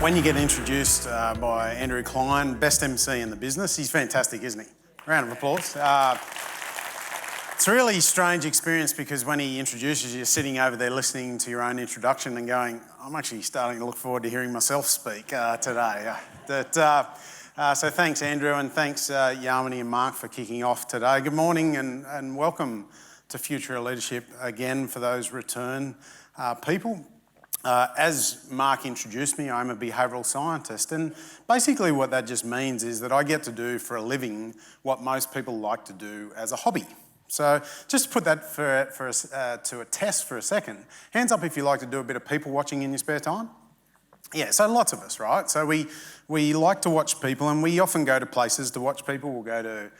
When you get introduced by Andrew Klein, best MC in the business, he's fantastic, isn't he? Round of applause. It's a really strange experience because when he introduces you, you're sitting over there listening to your own introduction and going, I'm actually starting to look forward to hearing myself speak today. So thanks, Andrew, and thanks, Yamini and Mark, for kicking off today. Good morning and welcome to Future of Leadership again for those return people. As Mark introduced me, I'm a behavioural scientist, and basically what that just means is that I get to do for a living what most people like to do as a hobby. So just to put that to a test for a second, hands up if you like to do a bit of people watching in your spare time. Yeah, so lots of us, right? So we like to watch people, and we often go to places to watch people. We'll go to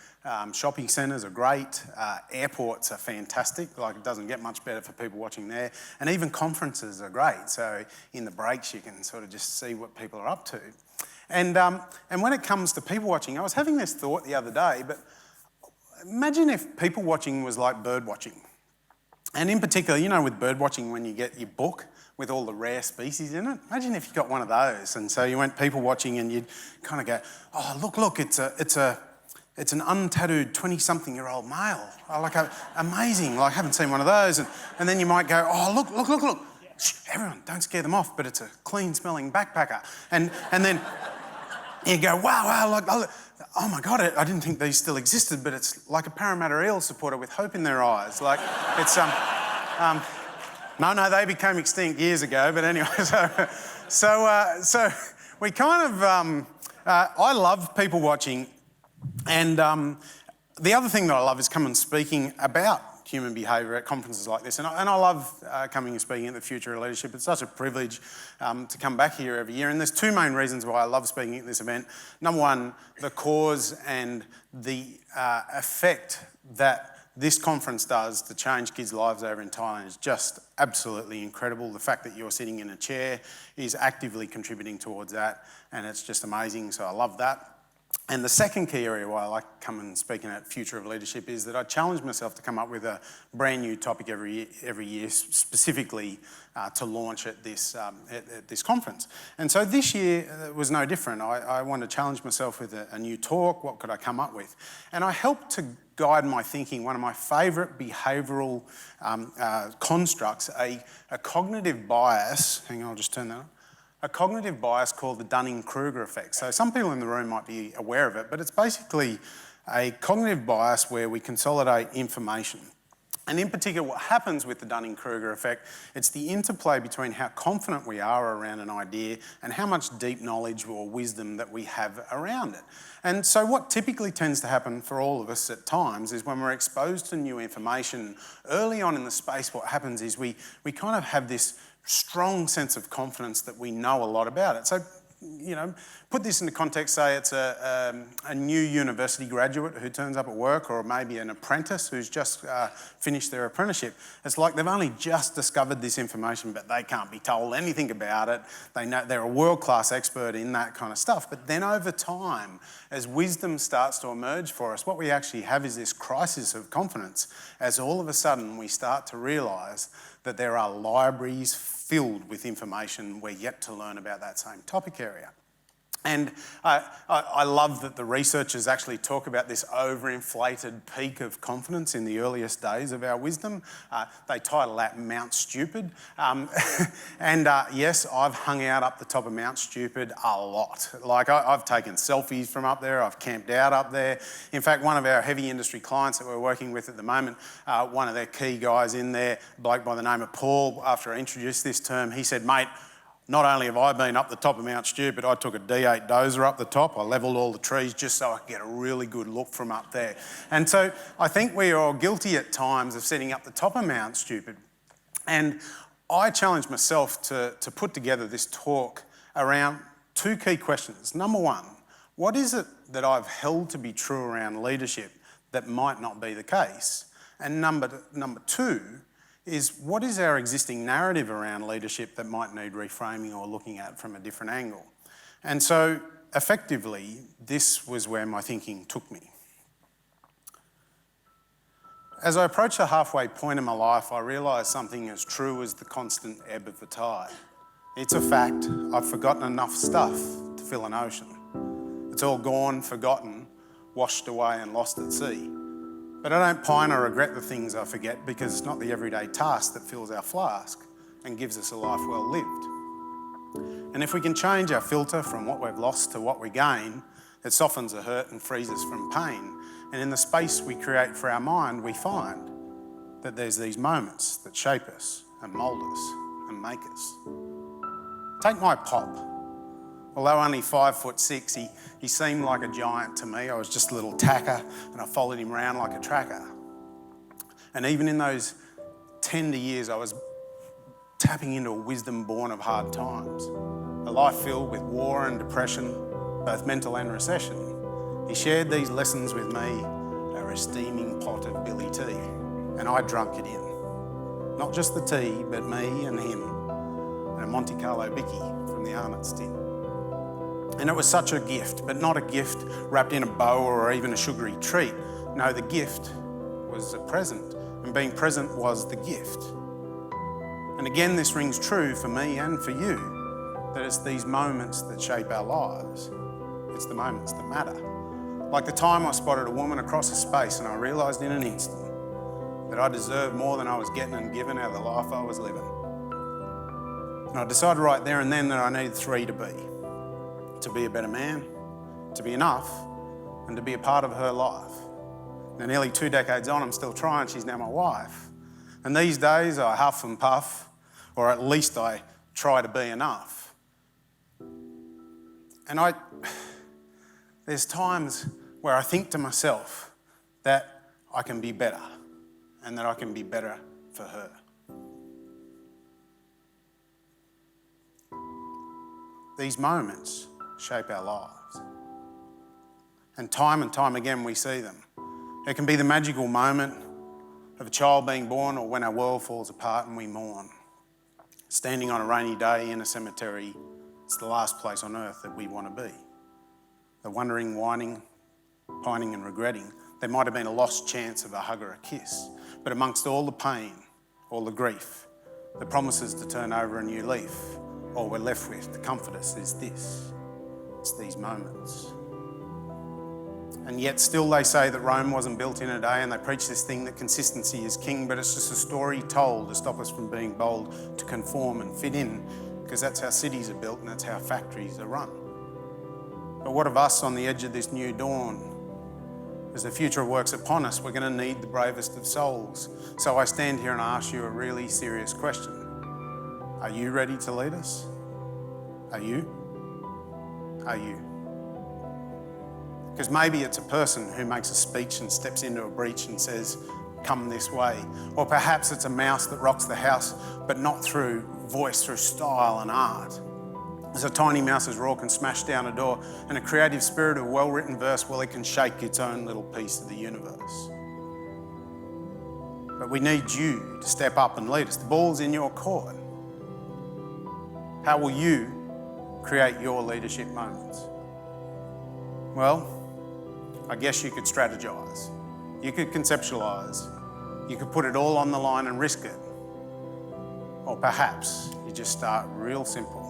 shopping centres are great, airports are fantastic, like it doesn't get much better for people watching there, and even conferences are great. So in the breaks you can sort of just see what people are up to. And when it comes to people watching, I was having this thought the other day, but imagine if people watching was like bird watching. And in particular, you know, with bird watching, when you get your book with all the rare species in it, imagine if you got one of those. And so you went people watching and you'd kind of go, oh, look, it's an untattooed 20-something-year-old male. Amazing, I haven't seen one of those. And then you might go, oh, look. Shh, everyone, don't scare them off, but it's a clean-smelling backpacker. And then you go, wow, oh my God, I didn't think these still existed, but it's like a Parramatta Eel supporter with hope in their eyes. Like, it's, no, they became extinct years ago, but anyway, so we kind of, I love people watching, and the other thing that I love is coming and speaking about human behaviour at conferences like this, and I love coming and speaking at the Future of Leadership. It's such a privilege to come back here every year, and there's two main reasons why I love speaking at this event. Number one, the cause and the effect that this conference does to change kids' lives over in Thailand is just absolutely incredible. The fact that you're sitting in a chair is actively contributing towards that, and it's just amazing, so I love that. And the second key area why I like coming and speaking at Future of Leadership is that I challenge myself to come up with a brand new topic every year specifically to launch at this conference. And so this year was no different. I wanted to challenge myself with a new talk. What could I come up with? And I helped to guide my thinking, one of my favourite behavioural constructs, a cognitive bias. Hang on, I'll just turn that on. A cognitive bias called the Dunning-Kruger effect. So some people in the room might be aware of it, but it's basically a cognitive bias where we consolidate information. And in particular, what happens with the Dunning-Kruger effect, it's the interplay between how confident we are around an idea and how much deep knowledge or wisdom that we have around it. And so what typically tends to happen for all of us at times is when we're exposed to new information, early on in the space, what happens is we kind of have this strong sense of confidence that we know a lot about it. So, you know, put this into context, say it's a new university graduate who turns up at work, or maybe an apprentice who's just finished their apprenticeship. It's like they've only just discovered this information, but they can't be told anything about it. They know they're a world-class expert in that kind of stuff. But then over time, as wisdom starts to emerge for us, what we actually have is this crisis of confidence, as all of a sudden we start to realise that there are libraries filled with information we're yet to learn about that same topic area. And I love that the researchers actually talk about this overinflated peak of confidence in the earliest days of our wisdom. They title that Mount Stupid. And yes, I've hung out up the top of Mount Stupid a lot. Like I've taken selfies from up there, I've camped out up there. In fact, one of our heavy industry clients that we're working with at the moment, one of their key guys in there, a bloke by the name of Paul, after I introduced this term, he said, mate, not only have I been up the top of Mount Stupid, I took a D8 dozer up the top. I levelled all the trees just so I could get a really good look from up there. And so I think we are all guilty at times of sitting up the top of Mount Stupid. And I challenged myself to put together this talk around two key questions. Number one, what is it that I've held to be true around leadership that might not be the case? And number two, is what is our existing narrative around leadership that might need reframing or looking at from a different angle? And so effectively, this was where my thinking took me. As I approached the halfway point in my life, I realised something as true as the constant ebb of the tide. It's a fact, I've forgotten enough stuff to fill an ocean. It's all gone, forgotten, washed away and lost at sea. But I don't pine or regret the things I forget, because it's not the everyday task that fills our flask and gives us a life well lived. And if we can change our filter from what we've lost to what we gain, it softens the hurt and frees us from pain. And in the space we create for our mind, we find that there's these moments that shape us and mould us and make us. Take my pop. Although only 5'6", he seemed like a giant to me. I was just a little tacker and I followed him around like a tracker. And even in those tender years, I was tapping into a wisdom born of hard times. A life filled with war and depression, both mental and recession. He shared these lessons with me over a steaming pot of Billy tea, and I drunk it in. Not just the tea, but me and him, and a Monte Carlo Bicky from the Arnott's tin. And it was such a gift, but not a gift wrapped in a bow or even a sugary treat. No, the gift was a present, and being present was the gift. And again, this rings true for me and for you, that it's these moments that shape our lives. It's the moments that matter. Like the time I spotted a woman across a space and I realised in an instant that I deserved more than I was getting and given out of the life I was living. And I decided right there and then that I needed three to be. To be a better man, to be enough, and to be a part of her life. Now, nearly 2 decades on, I'm still trying. She's now my wife. And these days, I huff and puff, or at least I try to be enough. And there's times where I think to myself that I can be better, and that I can be better for her. These moments shape our lives. And time again we see them. It can be the magical moment of a child being born, or when our world falls apart and we mourn. Standing on a rainy day in a cemetery, it's the last place on earth that we want to be. The wondering, whining, pining and regretting, there might have been a lost chance of a hug or a kiss. But amongst all the pain, all the grief, the promises to turn over a new leaf, all we're left with to comfort us is this. It's these moments. And yet still they say that Rome wasn't built in a day, and they preach this thing that consistency is king, but it's just a story told to stop us from being bold, to conform and fit in, because that's how cities are built and that's how factories are run. But what of us on the edge of this new dawn? As the future works upon us, we're going to need the bravest of souls. So I stand here and ask you a really serious question. Are you ready to lead us? Are you? Are you? Because maybe it's a person who makes a speech and steps into a breach and says, come this way. Or perhaps it's a mouse that rocks the house, but not through voice, through style and art. As a tiny mouse's roar can smash down a door, and a creative spirit of well-written verse, well, it can shake its own little piece of the universe. But we need you to step up and lead us. The ball's in your court. How will you create your leadership moments? Well, I guess you could strategise. You could conceptualise. You could put it all on the line and risk it. Or perhaps you just start real simple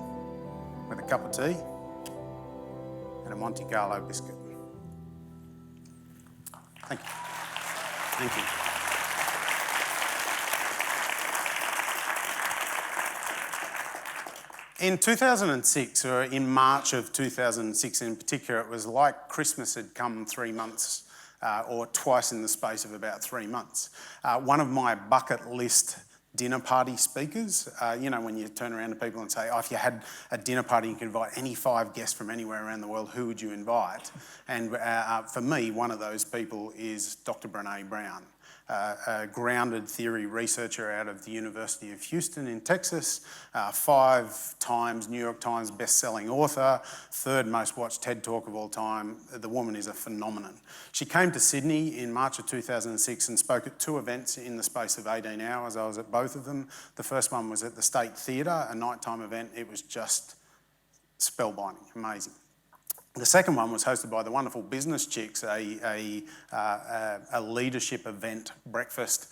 with a cup of tea and a Monte Carlo biscuit. Thank you. Thank you. In 2006, or in March of 2006 in particular, it was like Christmas had come 3 months, or twice in the space of about 3 months. One of my bucket list dinner party speakers, when you turn around to people and say, if you had a dinner party, you could invite any 5 guests from anywhere around the world, who would you invite? And for me, one of those people is Dr. Brené Brown. A grounded theory researcher out of the University of Houston in Texas, 5 times New York Times best-selling author, 3rd most watched TED Talk of all time. The woman is a phenomenon. She came to Sydney in March of 2006 and spoke at 2 events in the space of 18 hours. I was at both of them. The first one was at the State Theatre, a nighttime event. It was just spellbinding, amazing. The second one was hosted by the wonderful Business Chicks, a leadership event breakfast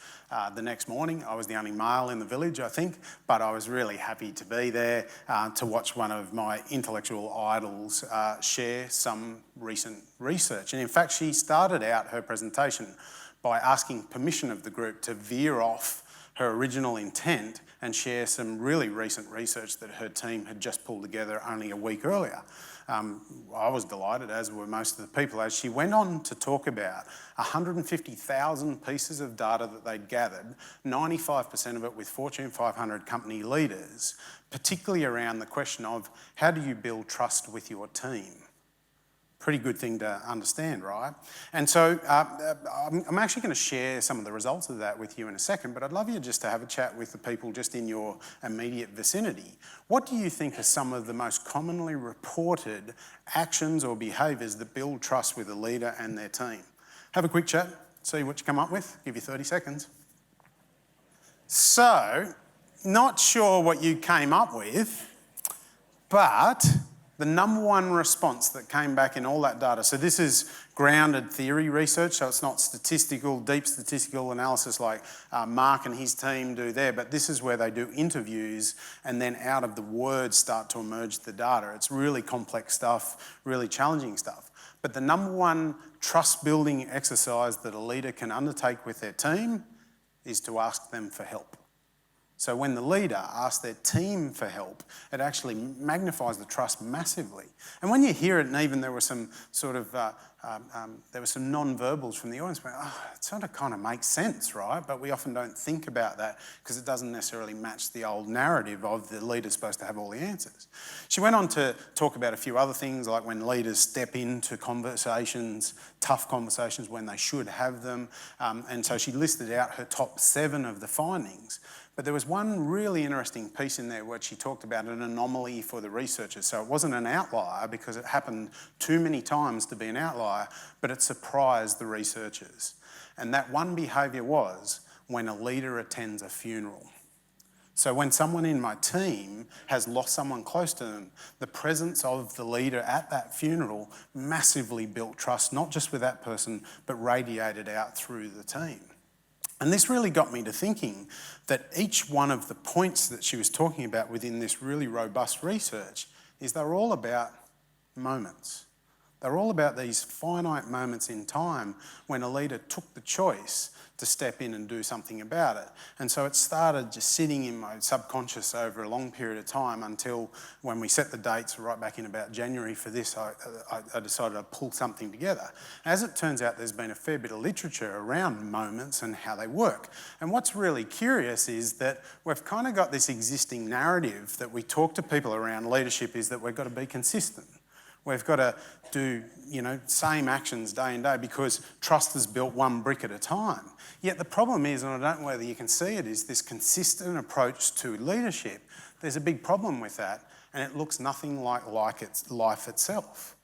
the next morning. I was the only male in the village, I think, but I was really happy to be there to watch one of my intellectual idols share some recent research. And in fact, she started out her presentation by asking permission of the group to veer off her original intent and share some really recent research that her team had just pulled together only a week earlier. I was delighted, as were most of the people, as she went on to talk about 150,000 pieces of data that they'd gathered, 95% of it with Fortune 500 company leaders, particularly around the question of how do you build trust with your team? Pretty good thing to understand, right? And so I'm actually going to share some of the results of that with you in a second, but I'd love you just to have a chat with the people just in your immediate vicinity. What do you think are some of the most commonly reported actions or behaviours that build trust with a leader and their team? Have a quick chat, see what you come up with, give you 30 seconds. So, not sure what you came up with, but the number one response that came back in all that data, so this is grounded theory research, so it's not statistical, deep statistical analysis like Mark and his team do there, but this is where they do interviews and then out of the words start to emerge the data. It's really complex stuff, really challenging stuff. But the number one trust building exercise that a leader can undertake with their team is to ask them for help. So when the leader asks their team for help, it actually magnifies the trust massively. And when you hear it, and even there were some sort of, there were some non-verbals from the audience, it sort of kind of makes sense, right? But we often don't think about that because it doesn't necessarily match the old narrative of the leader's supposed to have all the answers. She went on to talk about a few other things, like when leaders step into conversations, tough conversations when they should have them. And so she listed out her top 7 of the findings. But there was one really interesting piece in there where she talked about an anomaly for the researchers. So it wasn't an outlier because it happened too many times to be an outlier, but it surprised the researchers. And that one behaviour was when a leader attends a funeral. So when someone in my team has lost someone close to them, the presence of the leader at that funeral massively built trust, not just with that person, but radiated out through the team. And this really got me to thinking that each one of the points that she was talking about within this really robust research is they're all about moments. They're all about these finite moments in time when a leader took the choice to step in and do something about it. And so it started just sitting in my subconscious over a long period of time until when we set the dates right back in about January for this, I decided to pull something together. As it turns out, there's been a fair bit of literature around moments and how they work. And what's really curious is that we've kind of got this existing narrative that we talk to people around leadership is that we've got to be consistent. We've got to do, same actions day in day because trust is built one brick at a time. Yet the problem is, and I don't know whether you can see it, is this consistent approach to leadership. There's a big problem with that, and it looks nothing like it's life itself.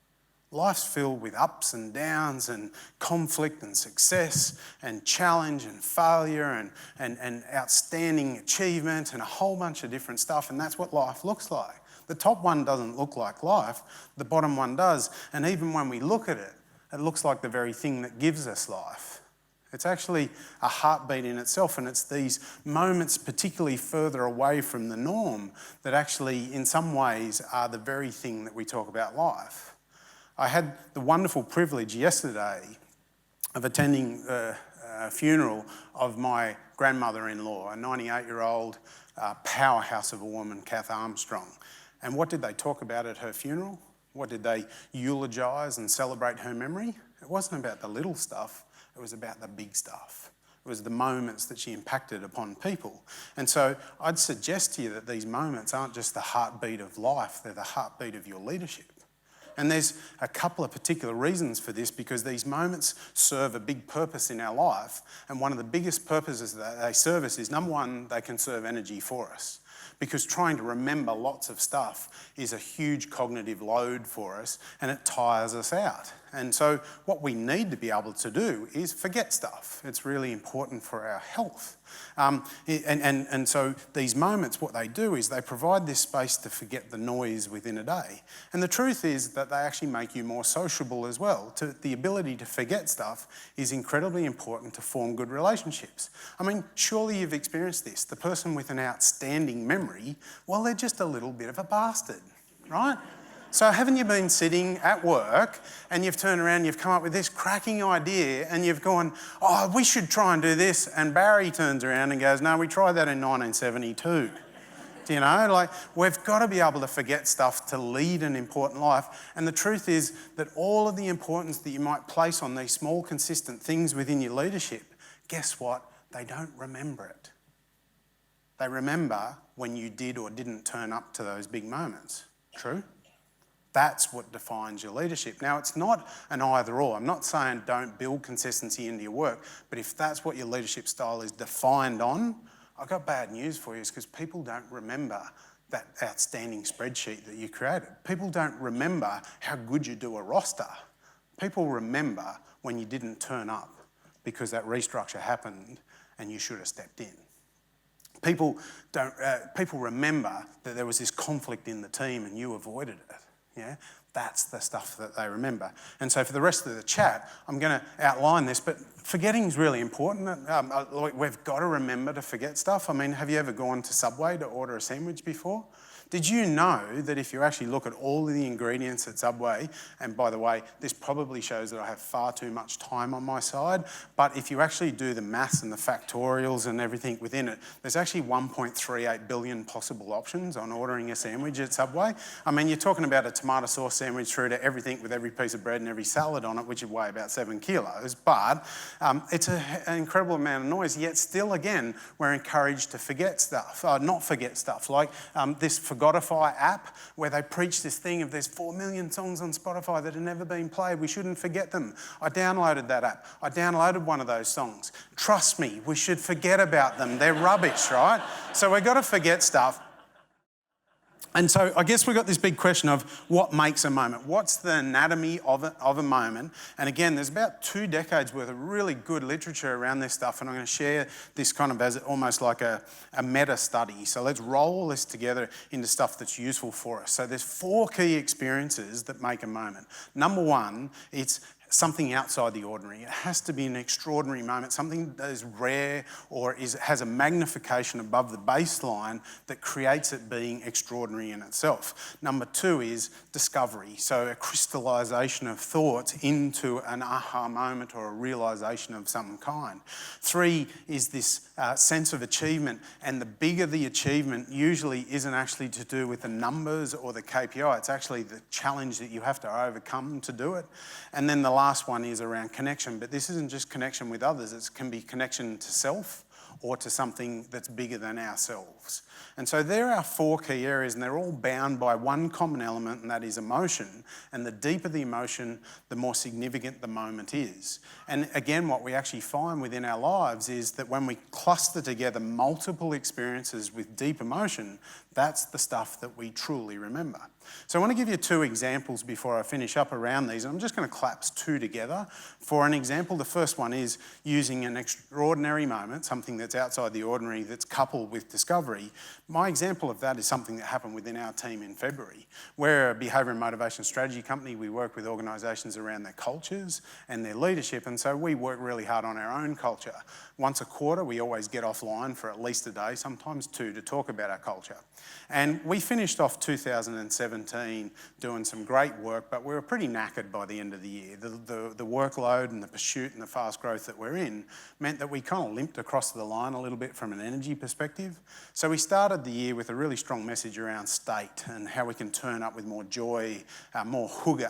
Life's filled with ups and downs and conflict and success and challenge and failure and outstanding achievement and a whole bunch of different stuff, and that's what life looks like. The top one doesn't look like life, the bottom one does. And even when we look at it, it looks like the very thing that gives us life. It's actually a heartbeat in itself, and it's these moments, particularly further away from the norm, that actually, in some ways, are the very thing that we talk about life. I had the wonderful privilege yesterday of attending a funeral of my grandmother-in-law, a 98-year-old powerhouse of a woman, Kath Armstrong. And what did they talk about at her funeral? What did they eulogise and celebrate her memory? It wasn't about the little stuff, it was about the big stuff. It was the moments that she impacted upon people. And so I'd suggest to you that these moments aren't just the heartbeat of life, they're the heartbeat of your leadership. And there's a couple of particular reasons for this because these moments serve a big purpose in our life. And one of the biggest purposes that they service is, number one, they conserve energy for us. Because trying to remember lots of stuff is a huge cognitive load for us and it tires us out. And so what we need to be able to do is forget stuff. It's really important for our health. And so these moments, what they do is they provide this space to forget the noise within a day. And the truth is that they actually make you more sociable as well. The ability to forget stuff is incredibly important to form good relationships. I mean, surely you've experienced this. The person with an outstanding memory, well, they're just a little bit of a bastard, right? So haven't you been sitting at work and you've turned around and you've come up with this cracking idea and you've gone, oh, we should try and do this, and Barry turns around and goes, no, we tried that in 1972. You know, like, we've got to be able to forget stuff to lead an important life. And the truth is that all of the importance that you might place on these small, consistent things within your leadership, guess what? They don't remember it. They remember when you did or didn't turn up to those big moments. True? That's what defines your leadership. Now, it's not an either or. I'm not saying don't build consistency into your work, but if that's what your leadership style is defined on, I've got bad news for you, is because people don't remember that outstanding spreadsheet that you created. People don't remember how good you do a roster. People remember when you didn't turn up because that restructure happened and you should have stepped in. People remember that there was this conflict in the team and you avoided it. Yeah, that's the stuff that they remember. And so for the rest of the chat, I'm going to outline this, but forgetting is really important. We've got to remember to forget stuff. I mean, have you ever gone to Subway to order a sandwich before? Did you know that if you actually look at all of the ingredients at Subway, and by the way, this probably shows that I have far too much time on my side, but if you actually do the maths and the factorials and everything within it, there's actually 1.38 billion possible options on ordering a sandwich at Subway. I mean, you're talking about a tomato sauce sandwich through to everything with every piece of bread and every salad on it, which would weigh about 7 kilos, but it's an incredible amount of noise, yet still, again, we're encouraged to forget stuff, not forget stuff, like this Spotify app where they preach this thing of there's 4 million songs on Spotify that have never been played. We shouldn't forget them. I downloaded that app. I downloaded one of those songs. Trust me, we should forget about them. They're rubbish, right? So we've got to forget stuff. And so I guess we've got this big question of what makes a moment? What's the anatomy of a moment? And again, there's about 2 decades worth of really good literature around this stuff, and I'm going to share this kind of as almost like a meta study. So let's roll this together into stuff that's useful for us. So there's 4 key experiences that make a moment. Number 1, it's something outside the ordinary. It has to be an extraordinary moment, something that is rare or has a magnification above the baseline that creates it being extraordinary in itself. Number 2 is discovery, so a crystallization of thoughts into an aha moment or a realization of some kind. 3 is this sense of achievement, and the bigger the achievement usually isn't actually to do with the numbers or the KPI, it's actually the challenge that you have to overcome to do it. And then the last one is around connection, but this isn't just connection with others, it can be connection to self or to something that's bigger than ourselves. And so there are 4 key areas, and they're all bound by one common element, and that is emotion. And the deeper the emotion, the more significant the moment is. And again, what we actually find within our lives is that when we cluster together multiple experiences with deep emotion, that's the stuff that we truly remember. So I want to give you 2 examples before I finish up around these. I'm just going to collapse 2 together. For an example, the first one is using an extraordinary moment, something that's outside the ordinary that's coupled with discovery. My example of that is something that happened within our team in February. We're a behaviour and motivation strategy company. We work with organisations around their cultures and their leadership, and so we work really hard on our own culture. Once a quarter, we always get offline for at least a day, sometimes 2, to talk about our culture. And we finished off 2017 doing some great work, but we were pretty knackered by the end of the year. The workload and the pursuit and the fast growth that we're in meant that we kind of limped across the line a little bit from an energy perspective. So we started the year with a really strong message around state and how we can turn up with more joy, more hygge,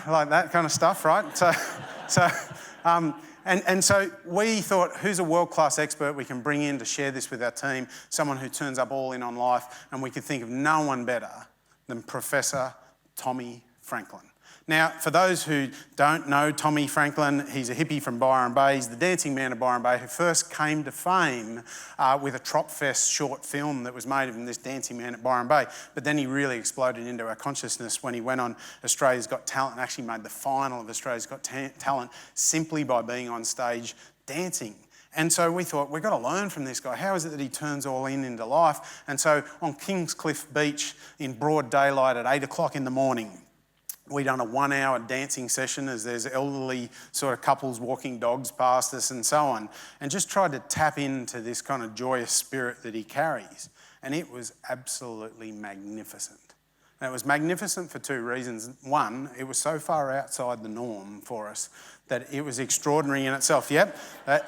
like that kind of stuff, right? And so we thought, who's a world-class expert we can bring in to share this with our team, someone who turns up all in on life, and we could think of no one better than Professor Tommy Franklin. Now, for those who don't know Tommy Franklin, he's a hippie from Byron Bay. He's the dancing man of Byron Bay who first came to fame with a Trop Fest short film that was made of him, this dancing man at Byron Bay. But then he really exploded into our consciousness when he went on Australia's Got Talent and actually made the final of Australia's Got Talent simply by being on stage dancing. And so we thought, we've got to learn from this guy. How is it that he turns all into life? And so on Kingscliff Beach in broad daylight at 8 o'clock in the morning, we done a 1 hour dancing session as there's elderly sort of couples walking dogs past us and so on, and just tried to tap into this kind of joyous spirit that he carries. And it was absolutely magnificent. And it was magnificent for two reasons. One, it was so far outside the norm for us that it was extraordinary in itself. Yep,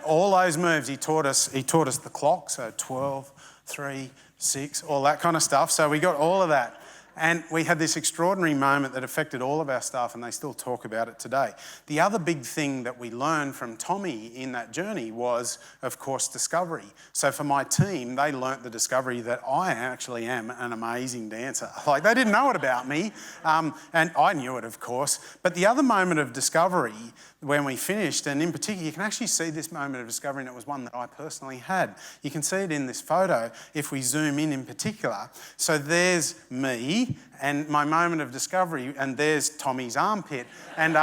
all those moves he taught us the clock, so 12, 3, 6, all that kind of stuff. So we got all of that. And we had this extraordinary moment that affected all of our staff, and they still talk about it today. The other big thing that we learned from Tommy in that journey was, of course, discovery. So for my team, they learnt the discovery that I actually am an amazing dancer. Like, they didn't know it about me, and I knew it, of course. But the other moment of discovery when we finished, and in particular, you can actually see this moment of discovery, and it was one that I personally had. You can see it in this photo if we zoom in particular. So there's me and my moment of discovery, and there's Tommy's armpit. And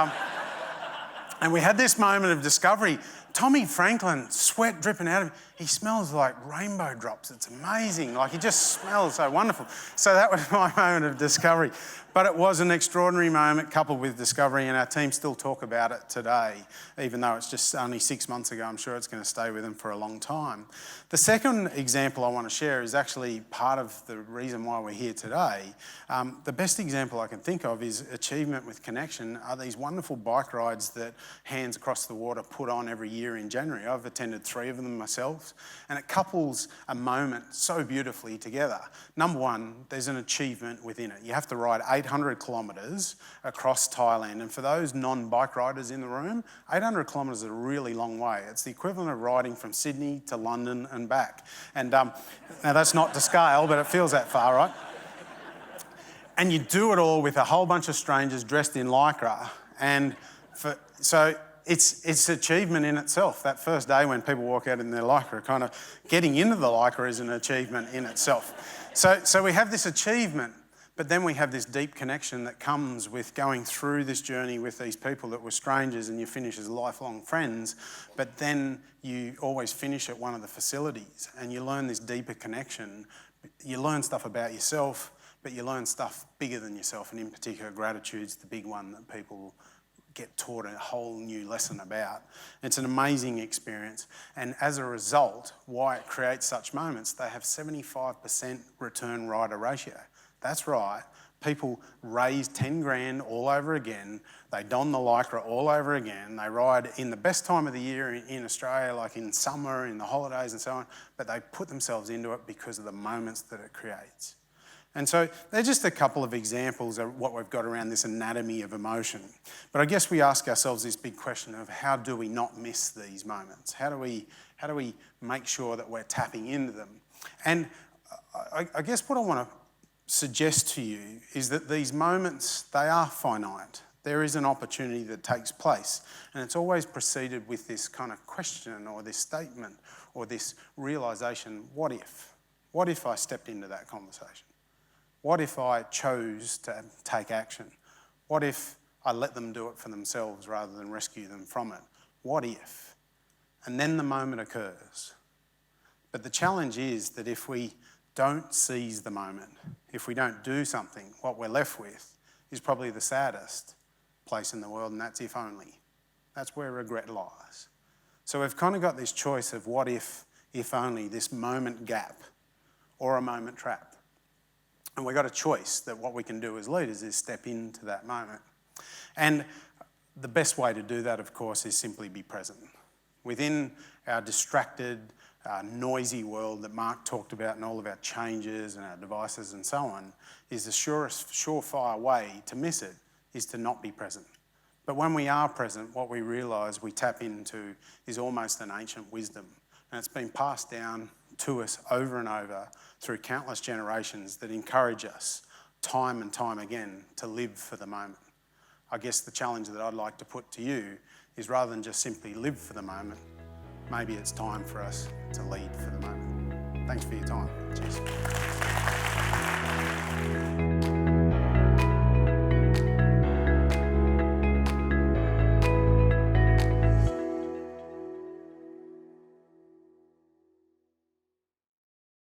we had this moment of discovery. Tommy Franklin, sweat dripping out of him. He smells like rainbow drops. It's amazing. Like, he just smells so wonderful. So that was my moment of discovery. But it was an extraordinary moment coupled with discovery, and our team still talk about it today, even though it's just only 6 months ago. I'm sure it's going to stay with them for a long time. The second example I want to share is actually part of the reason why we're here today. The best example I can think of is Achievement with Connection are these wonderful bike rides that Hands Across the Water put on every year in January. I've attended 3 of them myself, and it couples a moment so beautifully together. Number one, there's an achievement within it. You have to ride 800 kilometres across Thailand, and for those non-bike riders in the room, 800 kilometres is a really long way. It's the equivalent of riding from Sydney to London and back. And now that's not to scale, but it feels that far, right? And you do it all with a whole bunch of strangers dressed in lycra, and so it's achievement in itself. That first day when people walk out in their lycra, kind of getting into the lycra is an achievement in itself. So we have this achievement, but then we have this deep connection that comes with going through this journey with these people that were strangers, and you finish as lifelong friends, but then you always finish at one of the facilities and you learn this deeper connection. You learn stuff about yourself, but you learn stuff bigger than yourself, and in particular, gratitude's the big one that people get taught a whole new lesson about. It's an amazing experience, and as a result, why it creates such moments, they have 75% return rider ratio. That's right, people raise 10 grand all over again, they don the lycra all over again, they ride in the best time of the year in Australia, like in summer, in the holidays and so on, but they put themselves into it because of the moments that it creates. And so they're just a couple of examples of what we've got around this anatomy of emotion. But I guess we ask ourselves this big question of how do we not miss these moments? How do we make sure that we're tapping into them? And I guess what I want to suggest to you is that these moments, they are finite. There is an opportunity that takes place, and it's always preceded with this kind of question or this statement or this realisation, what if? What if I stepped into that conversation? What if I chose to take action? What if I let them do it for themselves rather than rescue them from it? What if? And then the moment occurs. But the challenge is that if we don't seize the moment, if we don't do something, what we're left with is probably the saddest place in the world, and that's if only. That's where regret lies. So we've kind of got this choice of what if only, this moment gap or a moment trap. And we've got a choice that what we can do as leaders is step into that moment. And the best way to do that, of course, is simply be present. Within our distracted, noisy world that Mark talked about and all of our changes and our devices and so on, is the surefire way to miss it is to not be present. But when we are present, what we realise we tap into is almost an ancient wisdom. And it's been passed down to us over and over through countless generations that encourage us time and time again to live for the moment. I guess the challenge that I'd like to put to you is rather than just simply live for the moment, maybe it's time for us to lead for the moment. Thanks for your time. Cheers.